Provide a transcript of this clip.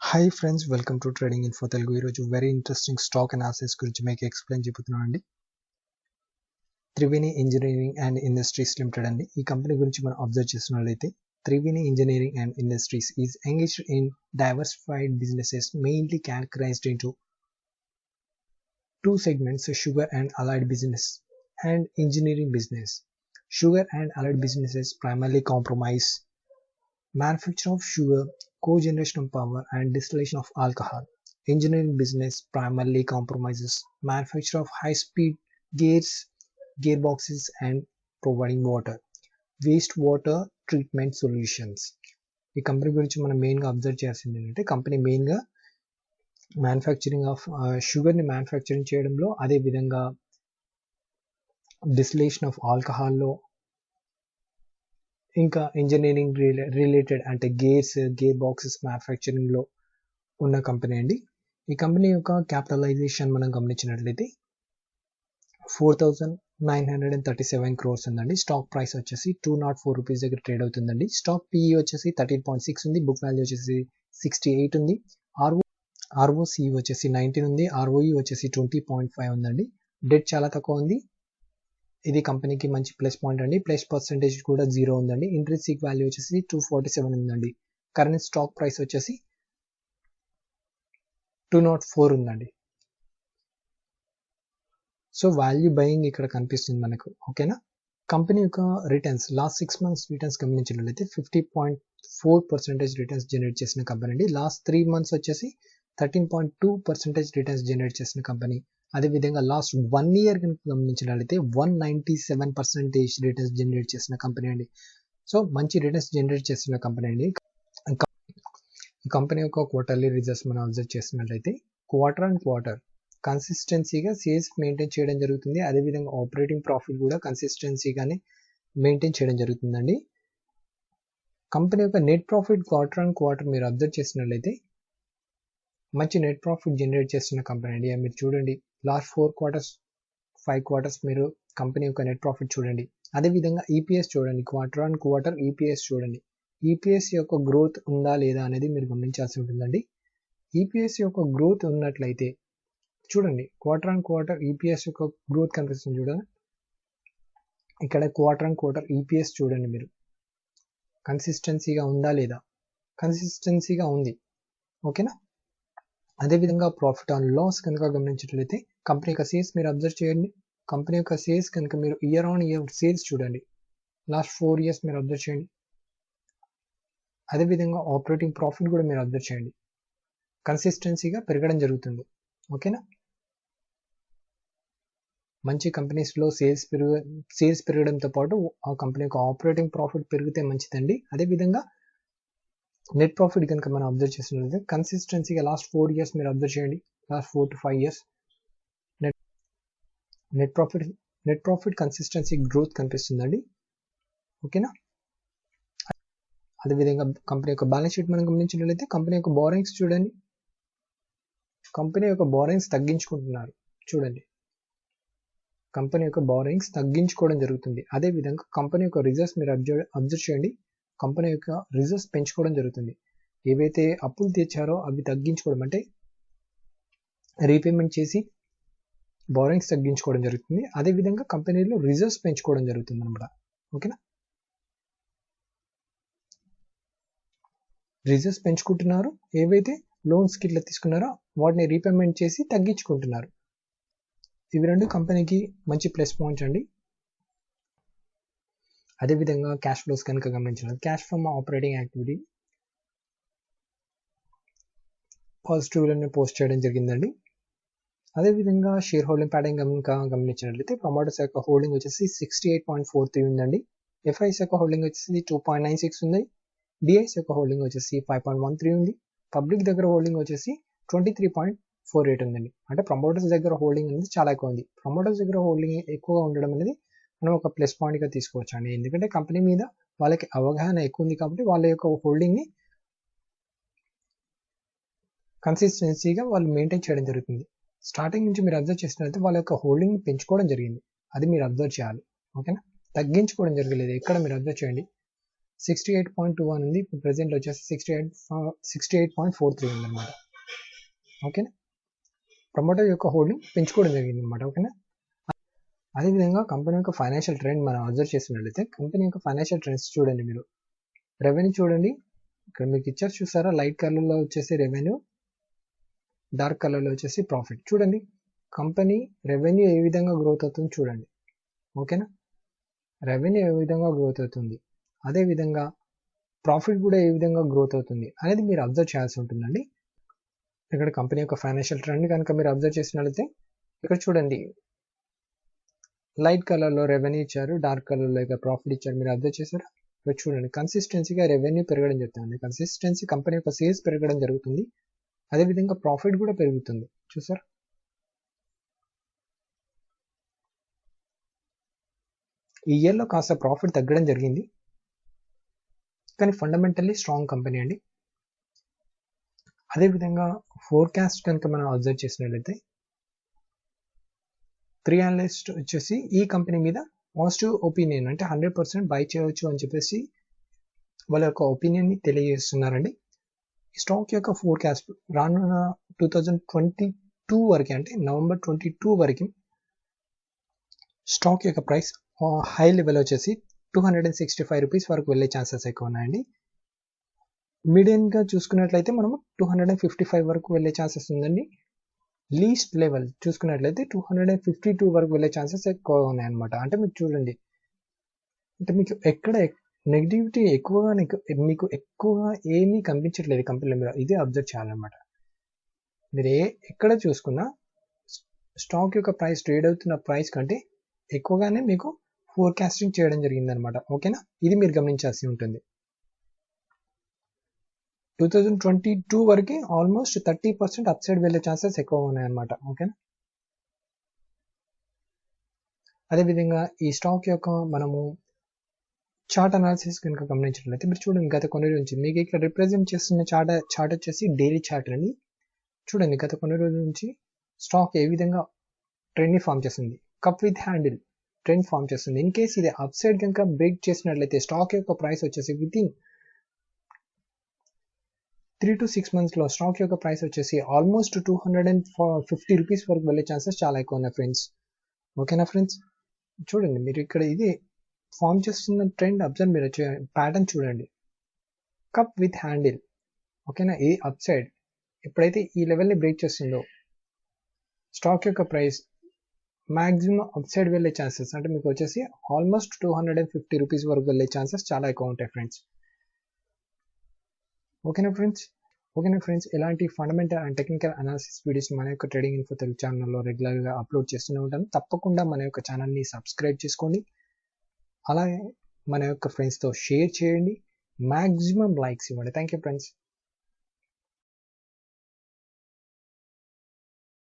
Hi friends, welcome to trading info Telugu. ఈరోజు very interesting stock analysis గురించి మీకు explain చెబుతున్నాను అండి. Triveni engineering and industries limited అండి. ఈ కంపెనీ గురించి మనం అబ్జర్వ్ చేస్తున్నట్లయితే Triveni engineering and industries is engaged in diversified businesses mainly categorized into two segments: sugar and allied business and engineering business. Sugar and allied businesses primarily comprise manufacture of sugar, cogeneration of power, and distillation of alcohol. Engineering business primarily comprises manufacture of high-speed gearboxes and providing wastewater treatment solutions. ఈ company గురించి మనం మెయిన్గా observe చేయాల్సింది ఏంటంటే, company మెయిన్గా manufacturing of షుగర్ని manufacturing చేయడంలో, అదేవిధంగా డిస్టిలేషన్ ఆఫ్ ఆల్కహాల్లో, ఇంకా ఇంజనీరింగ్ రిలేటెడ్ అంటే గేర్ బాక్సెస్ మ్యానుఫ్యాక్చరింగ్లో ఉన్న కంపెనీ అండి. ఈ కంపెనీ యొక్క క్యాపిటలైజేషన్ మనం గమనించినట్లయితే 4,937 crores ఉందండి. స్టాక్ ప్రైస్ వచ్చేసి 204 రూపీస్ దగ్గర ట్రేడ్ అవుతుందండి. స్టాక్ పిఈ వచ్చేసి 13.6 ఉంది. బుక్ వాల్యూ వచ్చేసి 68 ఉంది. ఆర్ఓసి వచ్చేసి 19 ఉంది. ఆర్ఓఈ వచ్చేసి 20.5 ఉందండి. డెట్ చాలా తక్కువ ఉంది. ఇది కంపెనీకి మంచి ప్లస్ పాయింట్ అండి. ప్లస్ పర్సెంటేజ్ కూడా 0 ఉందండి. ఇంట్రెన్సిక్ వాల్యూ వచ్చేసి 247 ఉందండి. కరెంట్ స్టాక్ ప్రైస్ వచ్చేసి 204 ఉందండి. సో వాల్యూ బయింగ్ ఇక్కడ కనిపిస్తుంది మనకు. ఓకేనా. కంపెనీ యొక్క రిటర్న్స్ లాస్ట్ 6 months రిటర్న్స్ గమనించినట్లయితే 50.4% రిటర్న్స్ జనరేట్ చేసిన కంపెనీ అండి. లాస్ట్ 3 months వచ్చేసి 13.2% రిటర్న్స్ జనరేట్ చేసిన కంపెనీ. అదేవిధంగా లాస్ట్ 1 year కనుక గమనించినట్లయితే 197% రిటర్న్స్ జనరేట్ చేసిన కంపెనీ అండి. సో మంచి రిటర్న్స్ జనరేట్ చేసిన కంపెనీ అండి. ఈ కంపెనీ యొక్క క్వార్టర్లీ రిజల్ట్స్ మనం అబ్జర్వ్ చేసినట్లయితే క్వార్టర్ అండ్ క్వార్టర్ కన్సిస్టెన్సీగా సేల్స్ మెయింటైన్ చేయడం జరుగుతుంది. అదేవిధంగా ఆపరేటింగ్ ప్రాఫిట్ కూడా కన్సిస్టెన్సీగానే మెయింటైన్ చేయడం జరుగుతుందండి. కంపెనీ యొక్క net profit quarter and quarter మీరు అబ్జర్వ్ చేసినట్లయితే మంచి నెట్ ప్రాఫిట్ జనరేట్ చేస్తున్న కంపెనీ అండి. మీరు చూడండి, లాస్ట్ 4 quarters 5 quarters మీరు కంపెనీ యొక్క నెట్ ప్రాఫిట్ చూడండి. అదేవిధంగా ఈపీఎస్ చూడండి, క్వార్టర్ అండ్ క్వార్టర్ ఈపీఎస్ చూడండి. ఈపీఎస్ యొక్క గ్రోత్ ఉందా లేదా అనేది మీరు గమనించాల్సి ఉంటుందండి. ఈపీఎస్ యొక్క గ్రోత్ ఉన్నట్లయితే చూడండి, క్వార్టర్ అండ్ క్వార్టర్ ఈపీఎస్ యొక్క గ్రోత్ కనిపిస్తుంది చూడండి. ఇక్కడ క్వార్టర్ అండ్ క్వార్టర్ ఈపీఎస్ చూడండి మీరు, కన్సిస్టెన్సీగా ఉందా లేదా? కన్సిస్టెన్సీగా ఉంది. ఓకేనా. అదేవిధంగా ప్రాఫిట్ ఆన్ లాస్ కనుక గమనించినట్లయితే కంపెనీ యొక్క సేల్స్ మీరు అబ్జర్వ్ చేయండి. కంపెనీ యొక్క సేల్స్ కనుక మీరు ఇయర్ ఆన్ ఇయర్ సేల్స్ చూడండి, లాస్ట్ 4 years మీరు అబ్జర్వ్ చేయండి. అదేవిధంగా ఆపరేటింగ్ ప్రాఫిట్ కూడా మీరు అబ్జర్వ్ చేయండి, కన్సిస్టెన్సీగా పెరగడం జరుగుతుంది. ఓకేనా. మంచి కంపెనీస్లో సేల్స్ పెరగడంతో పాటు ఆ కంపెనీ యొక్క ఆపరేటింగ్ ప్రాఫిట్ పెరిగితే మంచిదండి. అదేవిధంగా నెట్ ప్రాఫిట్ కనుక మనం అబ్జర్వ్ చేసినట్లయితే కన్సిస్టెన్సీగా లాస్ట్ 4 years మీరు అబ్జర్వ్ చేయండి, last 4 to 5 years net profit consistency growth కనిపిస్తుందండి. ఓకేనా. అదేవిధంగా కంపెనీ యొక్క బ్యాలెన్స్ షీట్ మనం గమనించినట్లయితే కంపెనీ యొక్క బారోయింగ్స్ చూడండి, కంపెనీ యొక్క బారోయింగ్స్ తగ్గించుకుంటున్నారు చూడండి. కంపెనీ యొక్క బారోయింగ్స్ తగ్గించుకోవడం జరుగుతుంది. అదేవిధంగా కంపెనీ యొక్క రిజర్వ్స్ మీరు అబ్జర్వ్ చేయండి, కంపెనీ యొక్క రిజర్వ్స్ పెంచుకోవడం జరుగుతుంది. ఏవైతే అప్పులు తెచ్చారో అవి తగ్గించుకోవడం అంటే రీపేమెంట్ చేసి బారోయింగ్స్ తగ్గించుకోవడం జరుగుతుంది. అదేవిధంగా కంపెనీలో రిజర్వ్స్ పెంచుకోవడం జరుగుతుంది అనమాట. ఓకేనా. రిజర్వ్స్ పెంచుకుంటున్నారు, ఏవైతే లోన్స్కి ఇట్లా తీసుకున్నారో వాటిని రీపేమెంట్ చేసి తగ్గించుకుంటున్నారు. ఇవి రెండు కంపెనీకి మంచి ప్లస్ పాయింట్స్ అండి. అదేవిధంగా క్యాష్ ఫ్లోస్ కనుక గమనించినట్లయితే క్యాష్ ఫ్రమ్ ఆపరేటింగ్ యాక్టివిటీ పాజిటివ్లోనే పోస్ట్ చేయడం జరిగిందండి. అదేవిధంగా షేర్ హోల్డింగ్ ప్యాటర్న్ కనుక గమనించినట్లయితే ప్రమోటర్స్ యొక్క హోల్డింగ్ వచ్చేసి 68.43 ఉందండి. ఎఫ్ఐఎస్ యొక్క హోల్డింగ్ వచ్చేసి 2.96 ఉంది. డిఐస్ యొక్క హోల్డింగ్ వచ్చేసి 5.13 ఉంది. పబ్లిక్ దగ్గర హోల్డింగ్ వచ్చేసి 23.48 ఉందండి. అంటే ప్రమోటర్స్ దగ్గర హోల్డింగ్ అనేది చాలా ఎక్కువ ఉంది. ప్రమోటర్స్ దగ్గర హోల్డింగ్ ఎక్కువగా ఉండడం అనేది మనం ఒక ప్లస్ పాయింట్గా తీసుకోవచ్చు అండి. ఎందుకంటే కంపెనీ మీద వాళ్ళకి అవగాహన ఎక్కువ ఉంది కాబట్టి వాళ్ళ యొక్క హోల్డింగ్ని కన్సిస్టెన్సీగా వాళ్ళు మెయింటైన్ చేయడం జరుగుతుంది. స్టార్టింగ్ నుంచి మీరు అబ్జర్వ్ చేసినట్లయితే వాళ్ళ యొక్క హోల్డింగ్ పెంచుకోవడం జరిగింది, అది మీరు అబ్జర్వ్ చేయాలి. ఓకేనా. తగ్గించుకోవడం జరగలేదు. ఎక్కడ మీరు అబ్జర్వ్ చేయండి, 68.21 ఉంది. ఇప్పుడు ప్రెసెంట్ వచ్చేసి 68.43 ఉందన్నమాట. ఓకేనా, ప్రమోటర్ యొక్క హోల్డింగ్ పెంచుకోవడం జరిగింది అనమాట. ఓకేనా, అదేవిధంగా కంపెనీ యొక్క ఫైనాన్షియల్ ట్రెండ్ మనం అబ్జర్వ్ చేసినట్లయితే కంపెనీ యొక్క ఫైనాన్షియల్ ట్రెండ్స్ చూడండి. మీరు రెవెన్యూ చూడండి, ఇక్కడ మీకు ఇచ్చారు చూసారా, లైట్ కలర్లో వచ్చేసి రెవెన్యూ, డార్క్ కలర్లో వచ్చేసి ప్రాఫిట్. చూడండి కంపెనీ రెవెన్యూ ఏ విధంగా గ్రోత్ అవుతుంది చూడండి. ఓకేనా, రెవెన్యూ ఏ విధంగా గ్రోత్ అవుతుంది, అదేవిధంగా ప్రాఫిట్ కూడా ఏ విధంగా గ్రోత్ అవుతుంది అనేది మీరు అబ్జర్వ్ చేయాల్సి ఉంటుందండి. ఇక్కడ కంపెనీ యొక్క ఫైనాన్షియల్ ట్రెండ్ కనుక మీరు అబ్జర్వ్ చేసినట్లయితే ఇక్కడ చూడండి, లైట్ కలర్లో రెవెన్యూ ఇచ్చారు, డార్క్ కలర్లో ఇక ప్రాఫిట్ ఇచ్చారు. మీరు అబ్జర్వ్ చేశారా? ఇక్కడ చూడండి కన్సిస్టెన్సీగా రెవెన్యూ పెరగడం జరుగుతుంది. కన్సిస్టెన్సీ కంపెనీ యొక్క సేల్స్ పెరగడం జరుగుతుంది, అదేవిధంగా ప్రాఫిట్ కూడా పెరుగుతుంది. చూసారు, ఈ ఇయర్లో కాస్త ప్రాఫిట్ తగ్గడం జరిగింది, కానీ ఫండమెంటల్లీ స్ట్రాంగ్ కంపెనీ అండి. అదేవిధంగా ఫోర్కాస్ట్ కనుక మనం అబ్జర్వ్ చేసినట్లయితే 3 అనలిస్ట్ వచ్చేసి ఈ కంపెనీ మీద పాజిటివ్ ఒపీనియన్, అంటే 100% బై చేయవచ్చు అని చెప్పేసి వాళ్ళ యొక్క ఒపీనియన్ని తెలియజేస్తున్నారండి. ఈ స్టాక్ యొక్క ఫోర్కాస్ట్ రానున్న 2022 వరకు, అంటే నవంబర్ 22 వరకు స్టాక్ యొక్క ప్రైస్ హై లెవెల్ వచ్చేసి 265 రూపీస్ వరకు వెళ్ళే ఛాన్సెస్ ఎక్కువ ఉన్నాయండి. మీడియంగా చూసుకున్నట్లయితే మనము 255 వరకు వెళ్ళే ఛాన్సెస్ ఉందండి. లీస్ట్ లెవెల్ చూసుకున్నట్లయితే 252 వరకు వెళ్ళే ఛాన్సెస్ ఎక్కువ ఉన్నాయన్నమాట. అంటే మీకు చూడండి, అంటే మీకు ఎక్కడ నెగిటివిటీ ఎక్కువగా మీకు ఎక్కువగా ఏమీ కనిపించట్లేదు కంపెనీల మీద, ఇదే అబ్జర్వ్ చేయాలన్నమాట. మీరు ఎక్కడ చూసుకున్నా స్టాక్ యొక్క ప్రైస్ ట్రేడ్ అవుతున్న ప్రైస్ కంటే ఎక్కువగానే మీకు ఫోర్కాస్టింగ్ చేయడం జరిగిందనమాట. ఓకేనా, ఇది మీరు గమనించాల్సి ఉంటుంది. 2022 వరకు ఆల్మోస్ట్ 30% అప్ సైడ్ వెళ్ళే ఛాన్సెస్ ఎక్కువ ఉన్నాయన్నమాట. ఓకేనా, అదేవిధంగా ఈ స్టాక్ యొక్క మనము చార్ట్ అనాలిసిస్ కనుక గమనించినట్లయితే మీరు చూడండి, గత కొన్ని రోజుల నుంచి మీకు ఇక్కడ రిప్రజెంట్ చేస్తున్న చార్ట్ వచ్చేసి డైలీ చార్ట్ అండి. చూడండి గత కొన్ని రోజుల నుంచి స్టాక్ ఏ విధంగా ట్రెండ్ని ఫామ్ చేస్తుంది, cup with handle trend form చేస్తుంది. ఇన్ కేస్ ఇది అప్ సైడ్ కనుక బ్రేక్ చేసినట్లయితే స్టాక్ యొక్క ప్రైస్ వచ్చేసి వితిన్ 3 to 6 monthsలో స్టాక్ యొక్క ప్రైస్ వచ్చేసి ఆల్మోస్ట్ 250 రూపీస్ వరకు వెళ్ళే ఛాన్సెస్ చాలా ఎక్కువ ఉన్నాయి ఫ్రెండ్స్. ఓకేనా ఫ్రెండ్స్, చూడండి మీరు ఇక్కడ ఇది ఫామ్ చేస్తున్న ట్రెండ్ అబ్జర్వ్, మీరు ప్యాటర్న్ చూడండి, కప్ విత్ హ్యాండిల్. ఓకేనా, ఇది అప్ సైడ్ ఎప్పుడైతే ఈ లెవెల్ని బ్రేక్ చేస్తుందో స్టాక్ యొక్క ప్రైస్ మ్యాక్సిమం అప్ సైడ్ వెళ్ళే ఛాన్సెస్, అంటే మీకు వచ్చేసి ఆల్మోస్ట్ 250 రూపీస్ వరకు వెళ్ళే ఛాన్సెస్ చాలా ఎక్కువ ఉంటాయి ఫ్రెండ్స్. ఓకేనా ఫ్రెండ్స్, ఇలాంటి fundamental and technical analysis videos మన యొక్క ట్రేడింగ్ ఇన్ఫో తెలుగు ఛానల్లో రెగ్యులర్గా అప్లోడ్ చేస్తూనే ఉంటాను. తప్పకుండా మన యొక్క ఛానల్ని సబ్స్క్రైబ్ చేసుకోండి, అలాగే మన యొక్క ఫ్రెండ్స్తో షేర్ చేయండి, మ్యాక్సిమం లైక్స్ ఇవ్వండి. Thank you friends.